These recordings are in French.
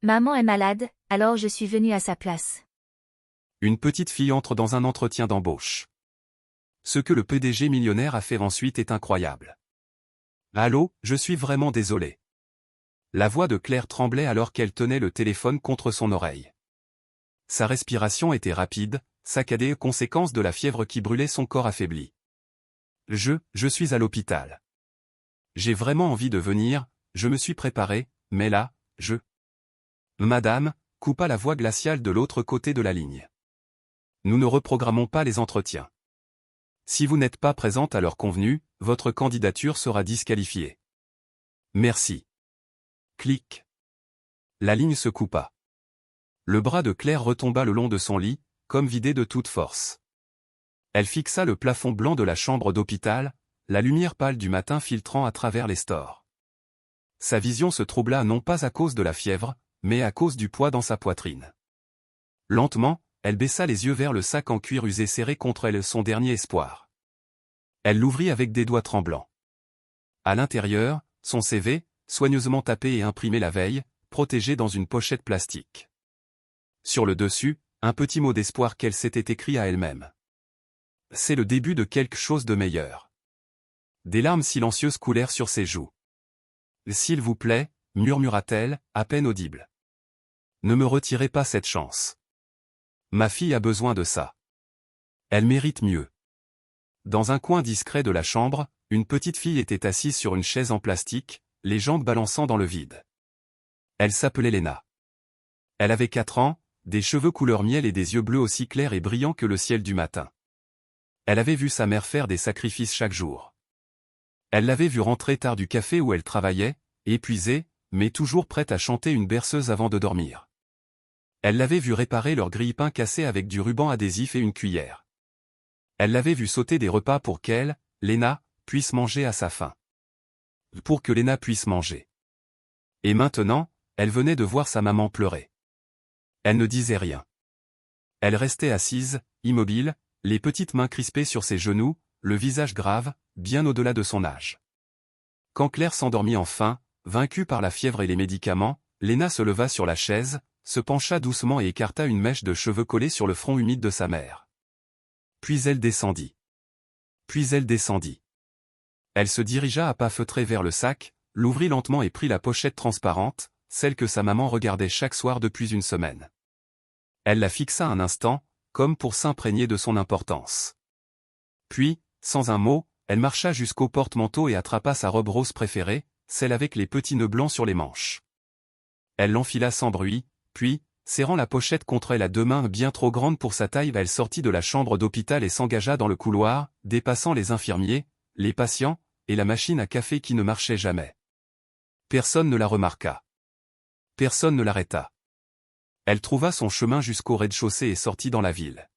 Maman est malade, alors je suis venue à sa place. Une petite fille entre dans un entretien d'embauche. Ce que le PDG millionnaire a fait ensuite est incroyable. Allô, je suis vraiment désolé. La voix de Claire tremblait alors qu'elle tenait le téléphone contre son oreille. Sa respiration était rapide, saccadée, conséquence de la fièvre qui brûlait son corps affaibli. Je suis à l'hôpital. J'ai vraiment envie de venir, je me suis préparé, mais là, Madame, coupa la voix glaciale de l'autre côté de la ligne. Nous ne reprogrammons pas les entretiens. Si vous n'êtes pas présente à l'heure convenue, votre candidature sera disqualifiée. Merci. Clic. La ligne se coupa. Le bras de Claire retomba le long de son lit, comme vidé de toute force. Elle fixa le plafond blanc de la chambre d'hôpital, la lumière pâle du matin filtrant à travers les stores. Sa vision se troubla non pas à cause de la fièvre, mais à cause du poids dans sa poitrine. Lentement, elle baissa les yeux vers le sac en cuir usé serré contre elle, son dernier espoir. Elle l'ouvrit avec des doigts tremblants. À l'intérieur, son CV, soigneusement tapé et imprimé la veille, protégé dans une pochette plastique. Sur le dessus, un petit mot d'espoir qu'elle s'était écrit à elle-même. C'est le début de quelque chose de meilleur. Des larmes silencieuses coulèrent sur ses joues. S'il vous plaît, murmura-t-elle, à peine audible. Ne me retirez pas cette chance. Ma fille a besoin de ça. Elle mérite mieux. Dans un coin discret de la chambre, une petite fille était assise sur une chaise en plastique, les jambes balançant dans le vide. Elle s'appelait Léna. Elle avait 4 ans, des cheveux couleur miel et des yeux bleus aussi clairs et brillants que le ciel du matin. Elle avait vu sa mère faire des sacrifices chaque jour. Elle l'avait vue rentrer tard du café où elle travaillait, épuisée, mais toujours prête à chanter une berceuse avant de dormir. Elle l'avait vue réparer leur grille-pain cassé avec du ruban adhésif et une cuillère. Elle l'avait vue sauter des repas pour qu'elle, Léna, puisse manger à sa faim. Pour que Léna puisse manger. Et maintenant, elle venait de voir sa maman pleurer. Elle ne disait rien. Elle restait assise, immobile, les petites mains crispées sur ses genoux, le visage grave, bien au-delà de son âge. Quand Claire s'endormit enfin, vaincue par la fièvre et les médicaments, Léna se leva sur la chaise, se pencha doucement et écarta une mèche de cheveux collée sur le front humide de sa mère. Puis elle descendit. Elle se dirigea à pas feutrés vers le sac, l'ouvrit lentement et prit la pochette transparente, celle que sa maman regardait chaque soir depuis une semaine. Elle la fixa un instant, comme pour s'imprégner de son importance. Puis, sans un mot, elle marcha jusqu'au porte-manteau et attrapa sa robe rose préférée, celle avec les petits nœuds blancs sur les manches. Elle l'enfila sans bruit, puis, serrant la pochette contre elle à 2 mains bien trop grandes pour sa taille, elle sortit de la chambre d'hôpital et s'engagea dans le couloir, dépassant les infirmiers, les patients, et la machine à café qui ne marchait jamais. Personne ne la remarqua. Personne ne l'arrêta. Elle trouva son chemin jusqu'au rez-de-chaussée et sortit dans la ville.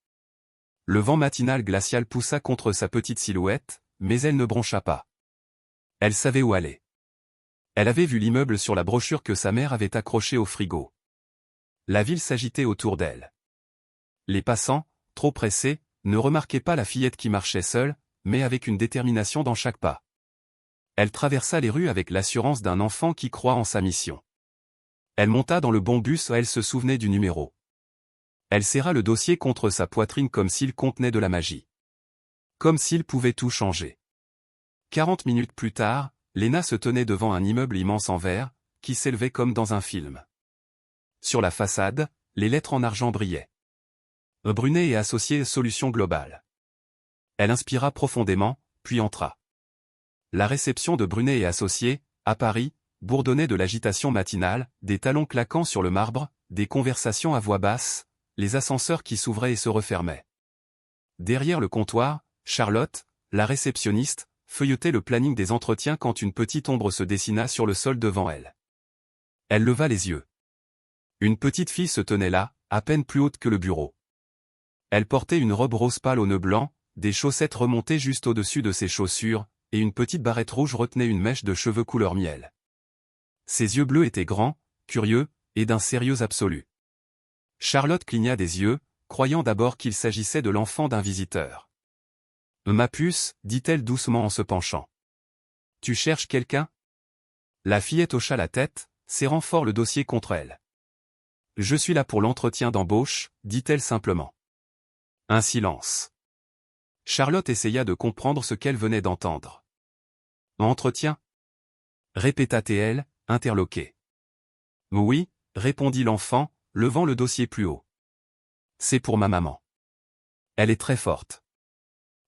Le vent matinal glacial poussa contre sa petite silhouette, mais elle ne broncha pas. Elle savait où aller. Elle avait vu l'immeuble sur la brochure que sa mère avait accroché au frigo. La ville s'agitait autour d'elle. Les passants, trop pressés, ne remarquaient pas la fillette qui marchait seule, mais avec une détermination dans chaque pas. Elle traversa les rues avec l'assurance d'un enfant qui croit en sa mission. Elle monta dans le bon bus, elle se souvenait du numéro. Elle serra le dossier contre sa poitrine comme s'il contenait de la magie. Comme s'il pouvait tout changer. 40 minutes plus tard, Léna se tenait devant un immeuble immense en verre, qui s'élevait comme dans un film. Sur la façade, les lettres en argent brillaient. Brunet et Associés Solutions Globales. Elle inspira profondément, puis entra. La réception de Brunet et Associés, à Paris, bourdonnait de l'agitation matinale, des talons claquant sur le marbre, des conversations à voix basse, les ascenseurs qui s'ouvraient et se refermaient. Derrière le comptoir, Charlotte, la réceptionniste, feuilletait le planning des entretiens quand une petite ombre se dessina sur le sol devant elle. Elle leva les yeux. Une petite fille se tenait là, à peine plus haute que le bureau. Elle portait une robe rose pâle au nœud blanc, des chaussettes remontées juste au-dessus de ses chaussures, et une petite barrette rouge retenait une mèche de cheveux couleur miel. Ses yeux bleus étaient grands, curieux, et d'un sérieux absolu. Charlotte cligna des yeux, croyant d'abord qu'il s'agissait de l'enfant d'un visiteur. « Ma puce, dit-elle doucement en se penchant. Tu cherches quelqu'un » La fillette hocha la tête, serrant fort le dossier contre elle. Je suis là pour l'entretien d'embauche, dit-elle simplement. Un silence. Charlotte essaya de comprendre ce qu'elle venait d'entendre. Entretien? Répéta-t-elle, interloquée. Oui, répondit l'enfant, levant le dossier plus haut. C'est pour ma maman. Elle est très forte.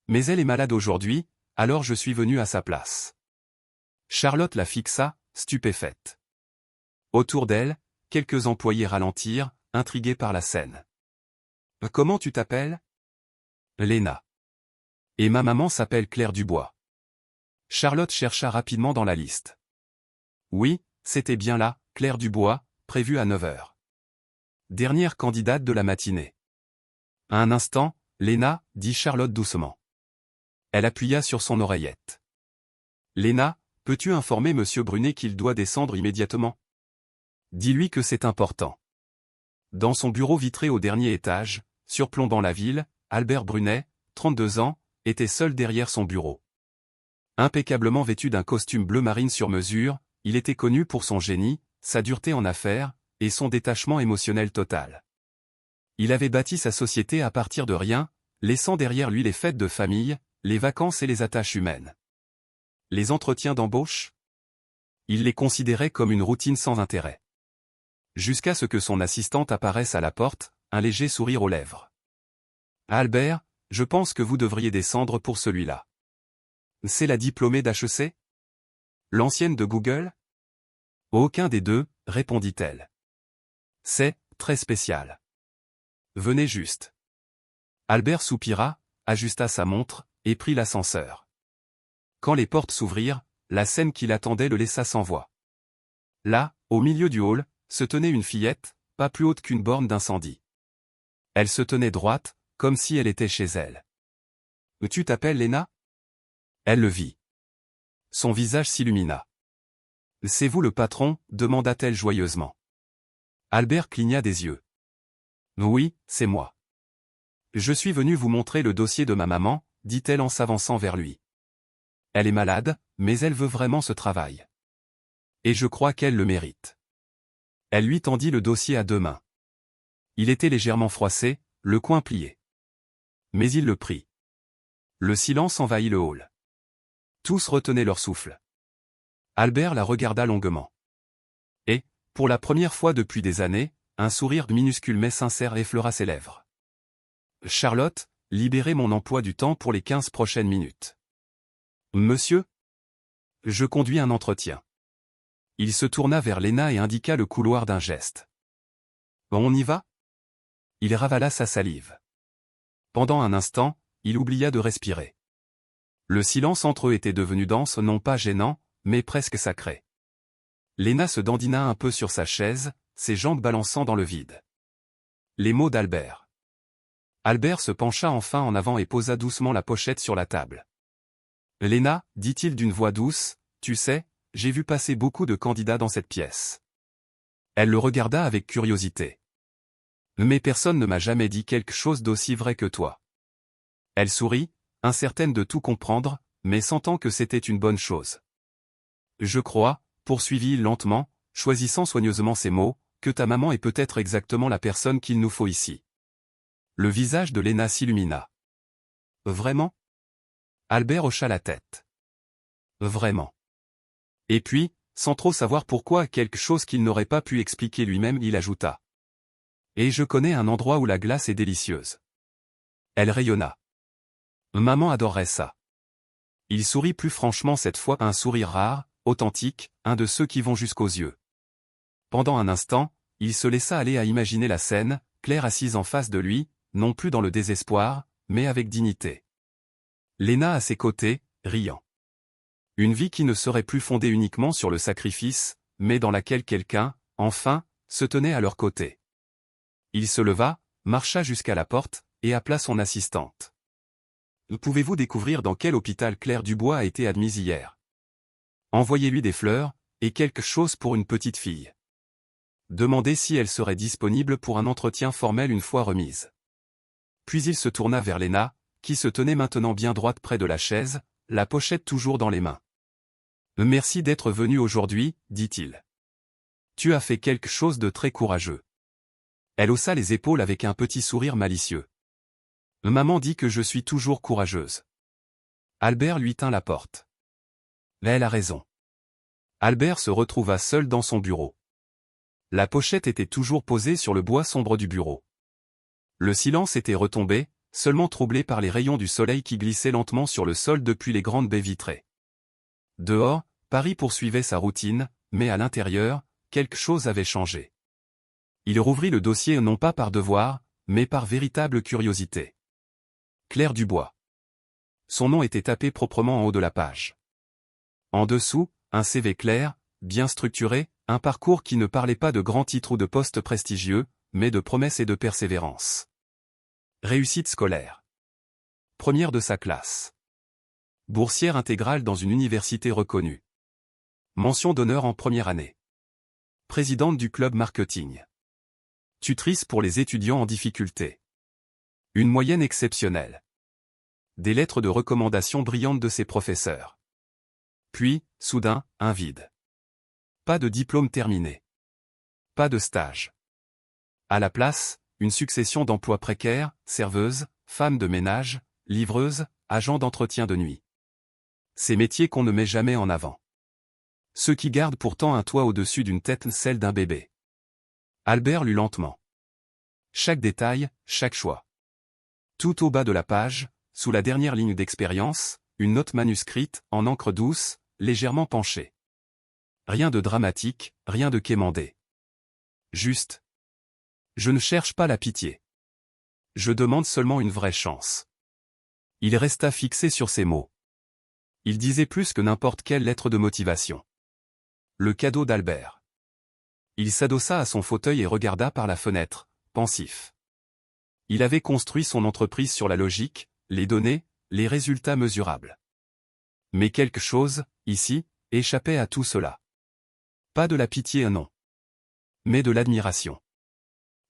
Mais elle est malade aujourd'hui, alors je suis venu à sa place. Charlotte la fixa, stupéfaite. Autour d'elle, quelques employés ralentirent, intrigués par la scène. Comment tu t'appelles? Léna. Et ma maman s'appelle Claire Dubois. Charlotte chercha rapidement dans la liste. Oui, c'était bien là, Claire Dubois, prévue à 9 heures. Dernière candidate de la matinée. À un instant, Léna, dit Charlotte doucement. Elle appuya sur son oreillette. Léna, peux-tu informer Monsieur Brunet qu'il doit descendre immédiatement? Dis-lui que c'est important. Dans son bureau vitré au dernier étage, surplombant la ville, Albert Brunet, 32 ans, était seul derrière son bureau. Impeccablement vêtu d'un costume bleu marine sur mesure, il était connu pour son génie, sa dureté en affaires, et son détachement émotionnel total. Il avait bâti sa société à partir de rien, laissant derrière lui les fêtes de famille, les vacances et les attaches humaines. Les entretiens d'embauche? Il les considérait comme une routine sans intérêt. Jusqu'à ce que son assistante apparaisse à la porte, un léger sourire aux lèvres. Albert, je pense que vous devriez descendre pour celui-là. C'est la diplômée d'HEC? L'ancienne de Google? Aucun des deux, répondit-elle. C'est très spécial. Venez juste. Albert soupira, ajusta sa montre, et prit l'ascenseur. Quand les portes s'ouvrirent, la scène qui l'attendait le laissa sans voix. Là, au milieu du hall, se tenait une fillette, pas plus haute qu'une borne d'incendie. Elle se tenait droite, comme si elle était chez elle. « Tu t'appelles Léna ?» Elle le vit. Son visage s'illumina. « C'est vous le patron ?» demanda-t-elle joyeusement. Albert cligna des yeux. « Oui, c'est moi. Je suis venu vous montrer le dossier de ma maman, » dit-elle en s'avançant vers lui. Elle est malade, mais elle veut vraiment ce travail. Et je crois qu'elle le mérite. Elle lui tendit le dossier à deux mains. Il était légèrement froissé, le coin plié. Mais il le prit. Le silence envahit le hall. Tous retenaient leur souffle. Albert la regarda longuement. Et, pour la première fois depuis des années, un sourire minuscule mais sincère effleura ses lèvres. « Charlotte, libérez mon emploi du temps pour les 15 prochaines minutes. »« Monsieur ? » ?»« Je conduis un entretien. » Il se tourna vers Léna et indiqua le couloir d'un geste. « On y va ?» Il ravala sa salive. Pendant un instant, il oublia de respirer. Le silence entre eux était devenu dense, non pas gênant, mais presque sacré. Léna se dandina un peu sur sa chaise, ses jambes balançant dans le vide. Les mots d'Albert. Albert se pencha enfin en avant et posa doucement la pochette sur la table. « Léna, dit-il d'une voix douce, tu sais, j'ai vu passer beaucoup de candidats dans cette pièce. » Elle le regarda avec curiosité. « Mais personne ne m'a jamais dit quelque chose d'aussi vrai que toi. » Elle sourit, incertaine de tout comprendre, mais sentant que c'était une bonne chose. « Je crois, poursuivit-il lentement, choisissant soigneusement ses mots, que ta maman est peut-être exactement la personne qu'il nous faut ici. » Le visage de Léna s'illumina. « Vraiment ?» Albert hocha la tête. « Vraiment. » Et puis, sans trop savoir pourquoi quelque chose qu'il n'aurait pas pu expliquer lui-même, il ajouta. « Et je connais un endroit où la glace est délicieuse. » Elle rayonna. « Maman adorerait ça. » Il sourit plus franchement cette fois, un sourire rare, authentique, un de ceux qui vont jusqu'aux yeux. Pendant un instant, il se laissa aller à imaginer la scène, Claire assise en face de lui, non plus dans le désespoir, mais avec dignité. Léna à ses côtés, riant. Une vie qui ne serait plus fondée uniquement sur le sacrifice, mais dans laquelle quelqu'un, enfin, se tenait à leur côté. Il se leva, marcha jusqu'à la porte, et appela son assistante. « Pouvez-vous découvrir dans quel hôpital Claire Dubois a été admise hier? Envoyez-lui des fleurs, et quelque chose pour une petite fille. Demandez si elle serait disponible pour un entretien formel une fois remise. » Puis il se tourna vers Léna, qui se tenait maintenant bien droite près de la chaise, la pochette toujours dans les mains. « Merci d'être venu aujourd'hui, dit-il. Tu as fait quelque chose de très courageux. Elle haussa les épaules avec un petit sourire malicieux. Maman dit que je suis toujours courageuse. Albert lui tint la porte. Elle a raison. Albert se retrouva seul dans son bureau. La pochette était toujours posée sur le bois sombre du bureau. Le silence était retombé, seulement troublé par les rayons du soleil qui glissaient lentement sur le sol depuis les grandes baies vitrées. Dehors, Paris poursuivait sa routine, mais à l'intérieur, quelque chose avait changé. Il rouvrit le dossier non pas par devoir, mais par véritable curiosité. Claire Dubois. Son nom était tapé proprement en haut de la page. En dessous, un CV clair, bien structuré, un parcours qui ne parlait pas de grands titres ou de postes prestigieux, mais de promesses et de persévérance. Réussite scolaire. Première de sa classe. Boursière intégrale dans une université reconnue. Mention d'honneur en première année. Présidente du club marketing. Tutrice pour les étudiants en difficulté. Une moyenne exceptionnelle. Des lettres de recommandation brillantes de ses professeurs. Puis, soudain, un vide. Pas de diplôme terminé. Pas de stage. À la place, une succession d'emplois précaires, serveuse, femme de ménage, livreuse, agent d'entretien de nuit. Ces métiers qu'on ne met jamais en avant. Ceux qui gardent pourtant un toit au-dessus d'une tête, celle d'un bébé. Albert lut lentement. Chaque détail, chaque choix. Tout au bas de la page, sous la dernière ligne d'expérience, une note manuscrite, en encre douce, légèrement penchée. Rien de dramatique, rien de quémandé. Juste. Je ne cherche pas la pitié. Je demande seulement une vraie chance. Il resta fixé sur ces mots. Il disait plus que n'importe quelle lettre de motivation. Le cadeau d'Albert. Il s'adossa à son fauteuil et regarda par la fenêtre, pensif. Il avait construit son entreprise sur la logique, les données, les résultats mesurables. Mais quelque chose, ici, échappait à tout cela. Pas de la pitié, non. Mais de l'admiration.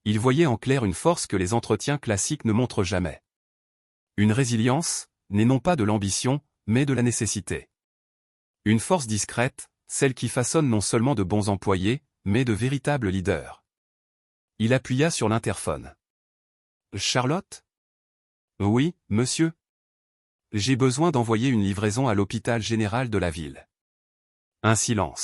Il voyait en clair une force que les entretiens classiques ne montrent jamais. Une résilience, née non pas de l'ambition, mais de la nécessité. Une force discrète, celle qui façonne non seulement de bons employés, mais de véritables leaders. Il appuya sur l'interphone. Charlotte ? Oui, monsieur. J'ai besoin d'envoyer une livraison à l'hôpital général de la ville. Un silence.